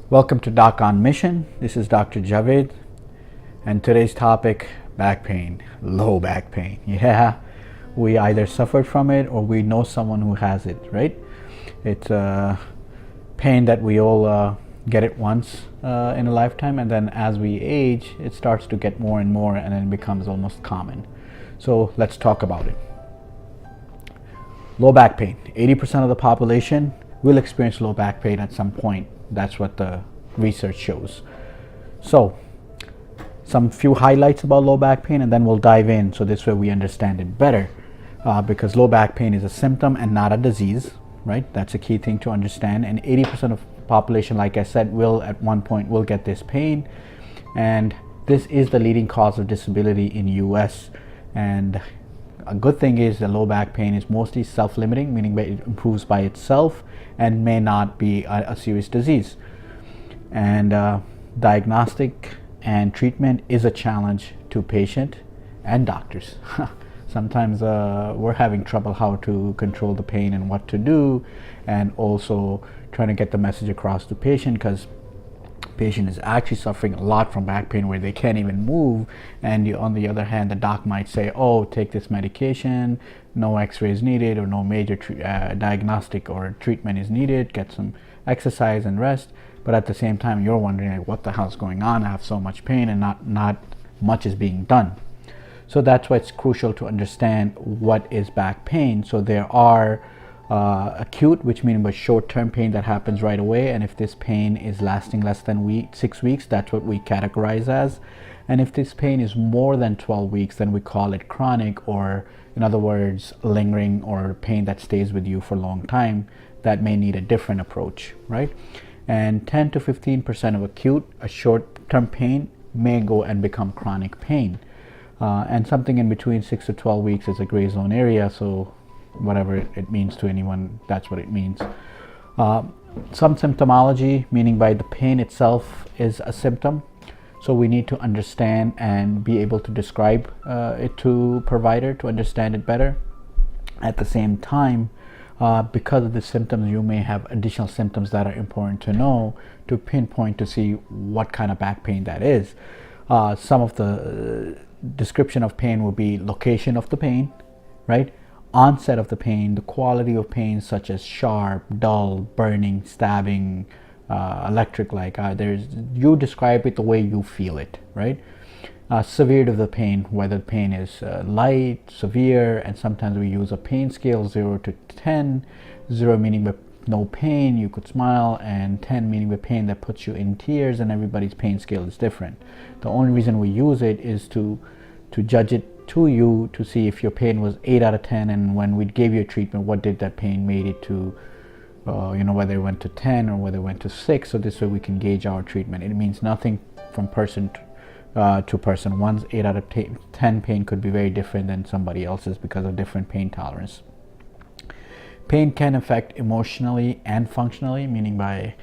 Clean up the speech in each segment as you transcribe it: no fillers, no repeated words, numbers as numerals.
Welcome to Doc on Mission. This is Dr. Javaid, and today's topic, back pain, low back pain. Yeah, we either suffered from it or we know someone who has it, right? It's a pain that we all get it once in a lifetime, and then as we age, it starts to get more and more, and then it becomes almost common. So let's talk about it. Low back pain. 80% of the population will experience low back pain at some point. That's what the research shows. So, some few highlights about low back pain, and then we'll dive in so this way we understand it better. Because low back pain is a symptom and not a disease, right? That's a key thing to understand. And 80% of population, like I said, will at one point will get this pain, and this is the leading cause of disability in U.S. And a good thing is the low back pain is mostly self-limiting, meaning that it improves by itself and may not be a serious disease. And diagnostic and treatment is a challenge to patient and doctors. Sometimes we're having trouble how to control the pain and what to do, and also trying to get the message across to patient, because patient is actually suffering a lot from back pain where they can't even move, and on the other hand the doc might say, oh, take this medication, no x-rays needed or no major diagnostic or treatment is needed, get some exercise and rest. But at the same time you're wondering, like, what the hell's going on? I have so much pain and not much is being done. So that's why it's crucial to understand what is back pain. So there are acute, which means by short-term pain that happens right away, and if this pain is lasting less than 6 weeks, that's what we categorize as. And if this pain is more than 12 weeks, then we call it chronic, or in other words, lingering, or pain that stays with you for a long time. That may need a different approach, right? And 10 to 15% of acute, a short-term pain, may go and become chronic pain. And something in between 6 to 12 weeks is a gray zone area, so whatever it means to anyone, that's what it means. Some symptomology, meaning by the pain itself is a symptom, so we need to understand and be able to describe it to provider to understand it better. At the same time, because of the symptoms, you may have additional symptoms that are important to know to pinpoint to see what kind of back pain that is. Some of the description of pain will be location of the pain, right? Onset of the pain, the quality of pain, such as sharp, dull, burning, stabbing, electric, like you describe it the way you feel it, right? Severity of the pain, whether the pain is light, severe, and sometimes we use a pain scale 0 to 10. 0 meaning with no pain, you could smile, and 10 meaning with pain that puts you in tears, and everybody's pain scale is different. The only reason we use it is to judge it to you, to see if your pain was 8 out of 10, and when we gave you a treatment, what did that pain made it to, whether it went to 10 or whether it went to 6. So this way we can gauge our treatment. It means nothing from person to person. One's 8 out of 10 pain could be very different than somebody else's because of different pain tolerance. Pain can affect emotionally and functionally, meaning by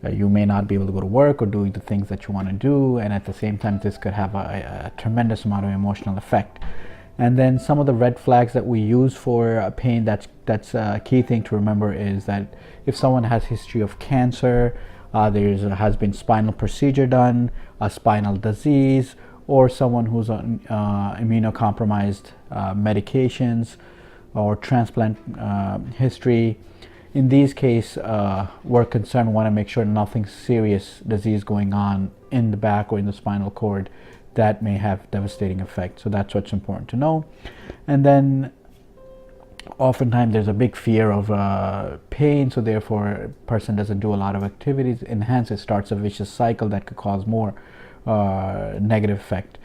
you may not be able to go to work or doing the things that you want to do, and at the same time this could have a tremendous amount of emotional effect. And then some of the red flags that we use for pain, that's a key thing to remember, is that if someone has history of cancer, has been spinal procedure done, a spinal disease, or someone who's on immunocompromised medications, or transplant history. In these cases, we're concerned, want to make sure nothing serious disease going on in the back or in the spinal cord that may have devastating effect. So that's what's important to know. And then oftentimes there's a big fear of pain, so therefore a person doesn't do a lot of activities, and hence it starts a vicious cycle that could cause more negative effect.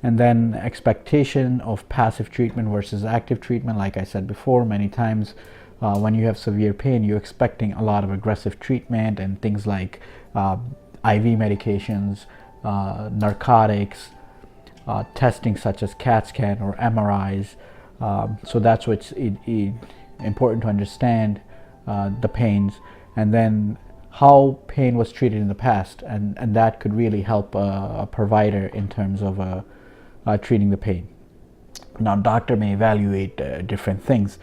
And then expectation of passive treatment versus active treatment. Like I said before, many times when you have severe pain, you're expecting a lot of aggressive treatment and things like IV medications, narcotics, testing such as CAT scan or MRIs. So that's what's important to understand the pains, and then how pain was treated in the past, and that could really help a provider in terms of treating the pain. Now, doctor may evaluate different things.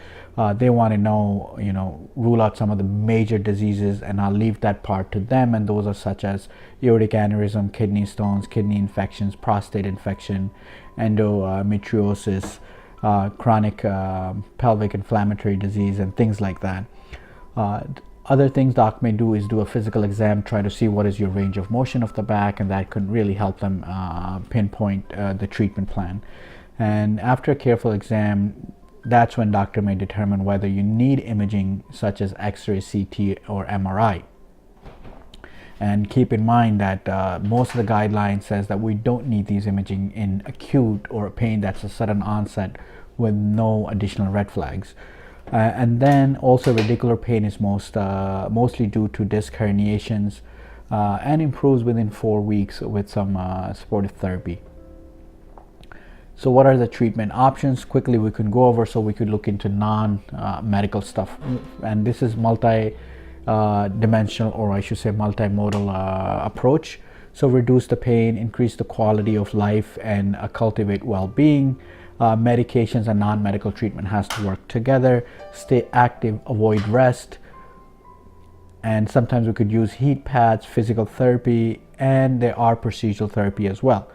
They want to know, rule out some of the major diseases, and I'll leave that part to them. And those are such as aortic aneurysm, kidney stones, kidney infections, prostate infection, endometriosis, chronic pelvic inflammatory disease, and things like that. Uh, Other things doc may do is do a physical exam, try to see what is your range of motion of the back, and that could really help them pinpoint the treatment plan. And after a careful exam, that's when doctor may determine whether you need imaging such as X-ray, CT, or MRI. And keep in mind that most of the guidelines says that we don't need these imaging in acute or pain that's a sudden onset with no additional red flags. And then also radicular pain is mostly due to disc herniations and improves within 4 weeks with some supportive therapy. So what are the treatment options? Quickly we can go over, so we could look into non-medical stuff. And this is multi-dimensional, or I should say multimodal approach. So reduce the pain, increase the quality of life, and cultivate well-being. Medications and non-medical treatment has to work together. Stay active, avoid rest. And sometimes we could use heat pads, physical therapy, and there are procedural therapy as well.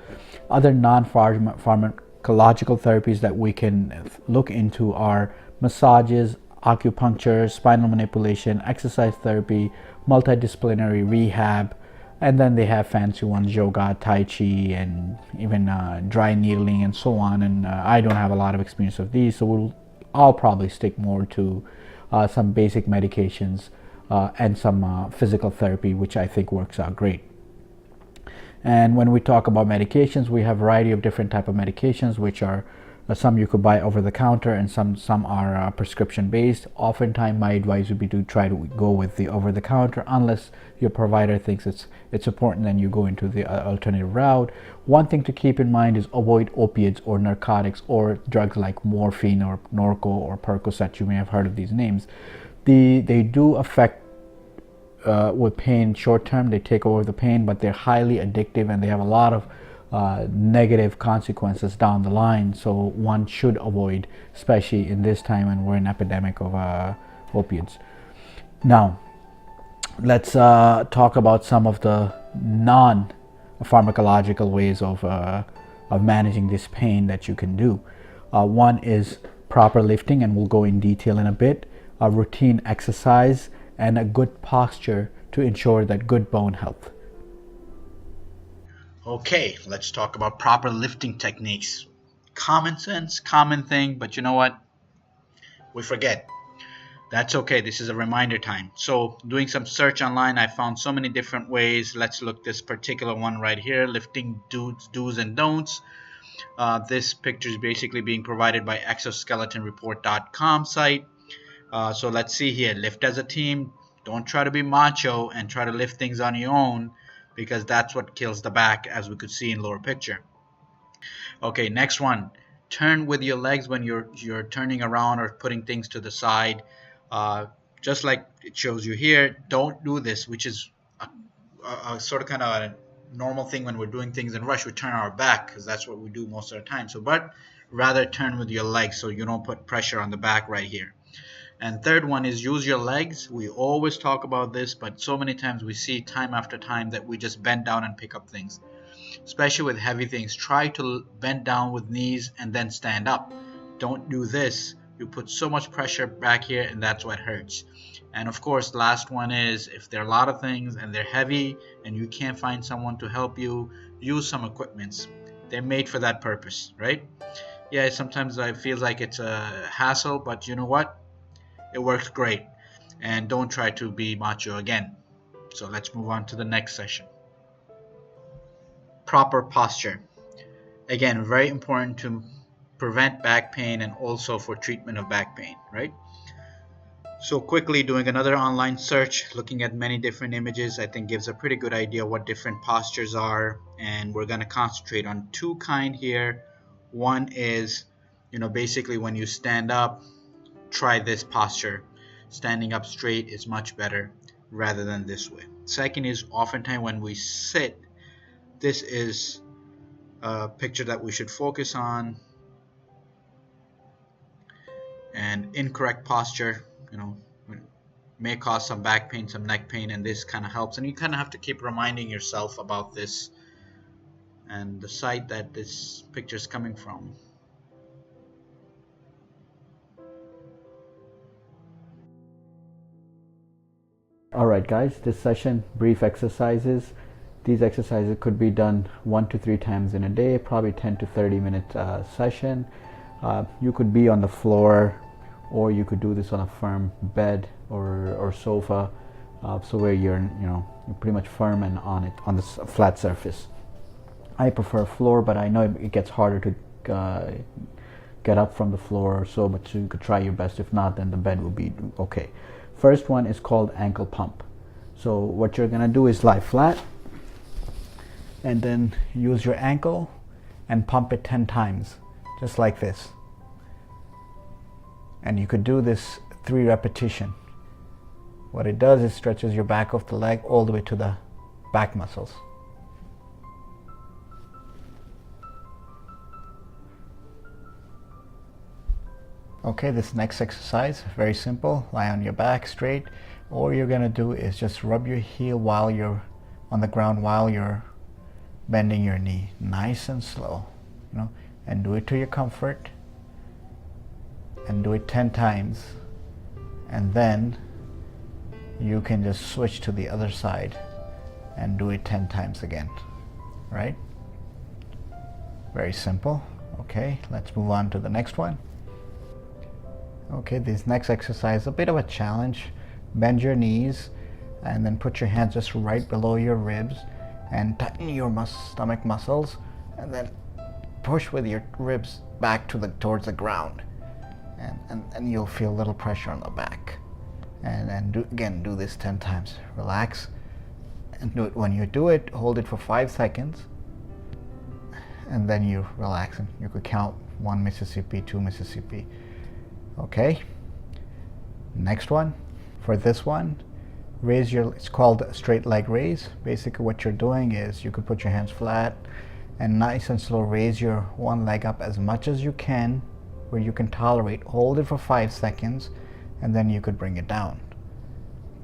Other non-pharmacological therapies that we can look into are massages, acupuncture, spinal manipulation, exercise therapy, multidisciplinary rehab, and then they have fancy ones, yoga, tai chi, and even dry needling and so on. And I don't have a lot of experience of these, so I'll probably stick more to some basic medications and some physical therapy, which I think works out great. And when we talk about medications, we have a variety of different type of medications, which are some you could buy over the counter, and some are prescription based. Oftentimes my advice would be to try to go with the over the counter, unless your provider thinks it's important, then you go into the alternative route. One thing to keep in mind is avoid opiates or narcotics or drugs like morphine or Norco or Percocet. You may have heard of these names. They do affect with pain short term. They take over the pain, but they're highly addictive and they have a lot of negative consequences down the line. So one should avoid, especially in this time when we're in an epidemic of opiates. Now, let's talk about some of the non-pharmacological ways of managing this pain that you can do. One is proper lifting, and we'll go in detail in a bit. A routine exercise and a good posture to ensure that good bone health. Okay, let's talk about proper lifting techniques. Common sense, common thing, but you know what? We forget. That's okay. This is a reminder time. So doing some search online, I found so many different ways. Let's look this particular one right here, lifting do's and don'ts. This picture is basically being provided by exoskeletonreport.com site. So let's see here. Lift as a team. Don't try to be macho and try to lift things on your own, because that's what kills the back, as we could see in lower picture. Okay, next one. Turn with your legs when you're turning around or putting things to the side. Just like it shows you here, don't do this, which is a sort of kind of a normal thing when we're doing things in rush. We turn our back because that's what we do most of the time. So, but rather turn with your legs so you don't put pressure on the back right here. And third one is use your legs. We always talk about this, but so many times we see time after time that we just bend down and pick up things, especially with heavy things. Try to bend down with knees and then stand up. Don't do this. You put so much pressure back here, and that's what hurts. And of course, last one is, if there are a lot of things and they're heavy and you can't find someone to help you, use some equipments. They're made for that purpose, right? Yeah, sometimes I feel like it's a hassle, but you know what? It works great. And don't try to be macho again. So let's move on to the next session. Proper posture. Again, very important to prevent back pain and also for treatment of back pain, right? So quickly doing another online search, looking at many different images, I think gives a pretty good idea what different postures are. And we're going to concentrate on two kind here. One is, basically when you stand up, try this posture. Standing up straight is much better rather than this way. Second is, oftentimes when we sit, this is a picture that we should focus on. And incorrect posture, you know, may cause some back pain, some neck pain, and this kind of helps. And you kind of have to keep reminding yourself about this and the site that this picture is coming from. Alright guys, this session, brief exercises. These exercises could be done 1 to 3 times in a day, probably 10 to 30 minute session. You could be on the floor, or you could do this on a firm bed or sofa, so where you're pretty much firm and on it, on this flat surface. I prefer floor, but I know it gets harder to get up from the floor or so, but you could try your best. If not, then the bed will be okay. First one is called ankle pump. So what you're gonna do is lie flat and then use your ankle and pump it 10 times, just like this. And you could do this 3 repetitions. What it does is stretches your back of the leg all the way to the back muscles. Okay, this next exercise, very simple. Lie on your back straight. All you're gonna do is just rub your heel while you're on the ground, while you're bending your knee, nice and slow, and do it to your comfort, and do it 10 times, and then you can just switch to the other side and do it 10 times again, right? Very simple. Okay, let's move on to the next one. Okay, this next exercise is a bit of a challenge. Bend your knees and then put your hands just right below your ribs and tighten your stomach muscles, and then push with your ribs back towards the ground, and you'll feel a little pressure on the back. And do this 10 times. Relax and do it. When you do it, hold it for 5 seconds, and then you relax, and you could count 1 Mississippi, 2 Mississippi. Okay, next one. For this one, it's called a straight leg raise. Basically what you're doing is you could put your hands flat and nice and slow raise your one leg up as much as you can, where you can tolerate. Hold it for 5 seconds, and then you could bring it down.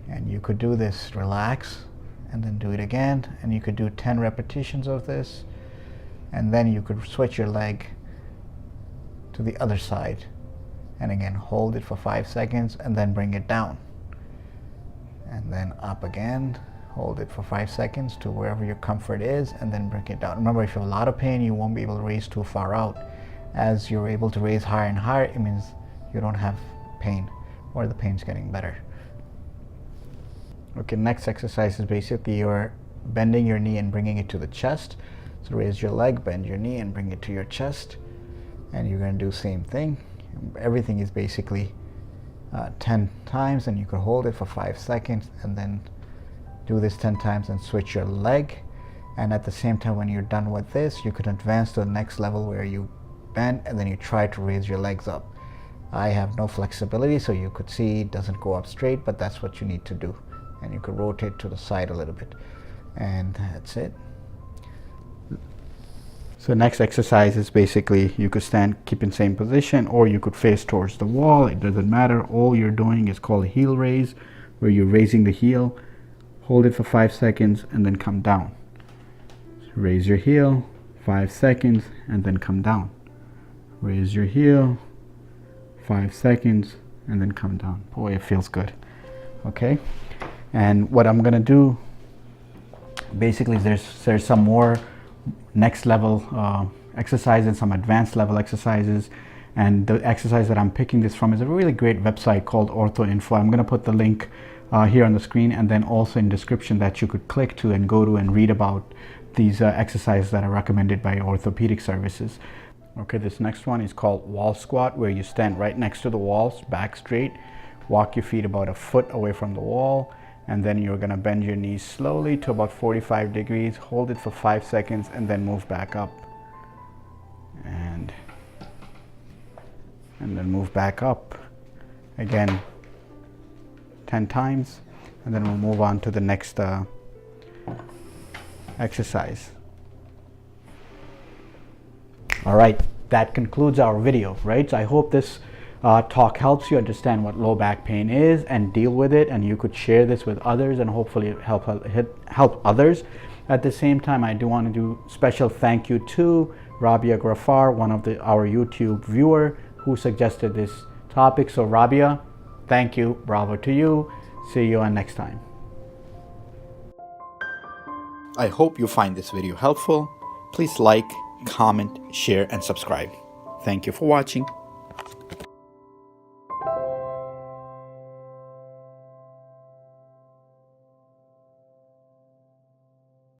And you could do this, relax, and then do it again, and you could do 10 repetitions of this, and then you could switch your leg to the other side, and again hold it for 5 seconds and then bring it down, and then up again, hold it for 5 seconds to wherever your comfort is, and then bring it down. Remember, if you have a lot of pain, you won't be able to raise too far out. As you're able to raise higher and higher, it means you don't have pain, or the pain's getting better. Okay, next exercise is basically you're bending your knee and bringing it to the chest. So raise your leg, bend your knee, and bring it to your chest, and you're going to do the same thing. Everything is basically 10 times, and you could hold it for 5 seconds and then do this 10 times and switch your leg. And at the same time, when you're done with this, you could advance to the next level where you bend and then you try to raise your legs up. I have no flexibility, so you could see it doesn't go up straight, but that's what you need to do. And you could rotate to the side a little bit, and that's it. So next exercise is basically you could stand, keep in same position, or you could face towards the wall. It doesn't matter. All you're doing is called a heel raise, where you're raising the heel, hold it for 5 seconds, and then come down. So raise your heel, 5 seconds, and then come down. Raise your heel, 5 seconds, and then come down. Boy, it feels good. Okay, and what I'm gonna do basically is there's some more next level exercises, some advanced level exercises, and the exercise that I'm picking this from is a really great website called OrthoInfo. I'm going to put the link here on the screen, and then also in description, that you could click to and go to and read about these exercises that are recommended by orthopedic services. Okay, this next one is called wall squat, where you stand right next to the walls, back straight, walk your feet about a foot away from the wall, and then you're going to bend your knees slowly to about 45 degrees, hold it for 5 seconds, and then move back up, and then move back up again 10 times, and then we'll move on to the next exercise. All right, that concludes our video, right? So I hope this talk helps you understand what low back pain is and deal with it, and you could share this with others and hopefully help others. At the same time, I do want to do special thank you to Rabia Grafar, one of our YouTube viewer who suggested this topic. So Rabia, thank you, bravo to you. See you on next time. I hope you find this video helpful. Please like, comment, share, and subscribe. Thank you for watching.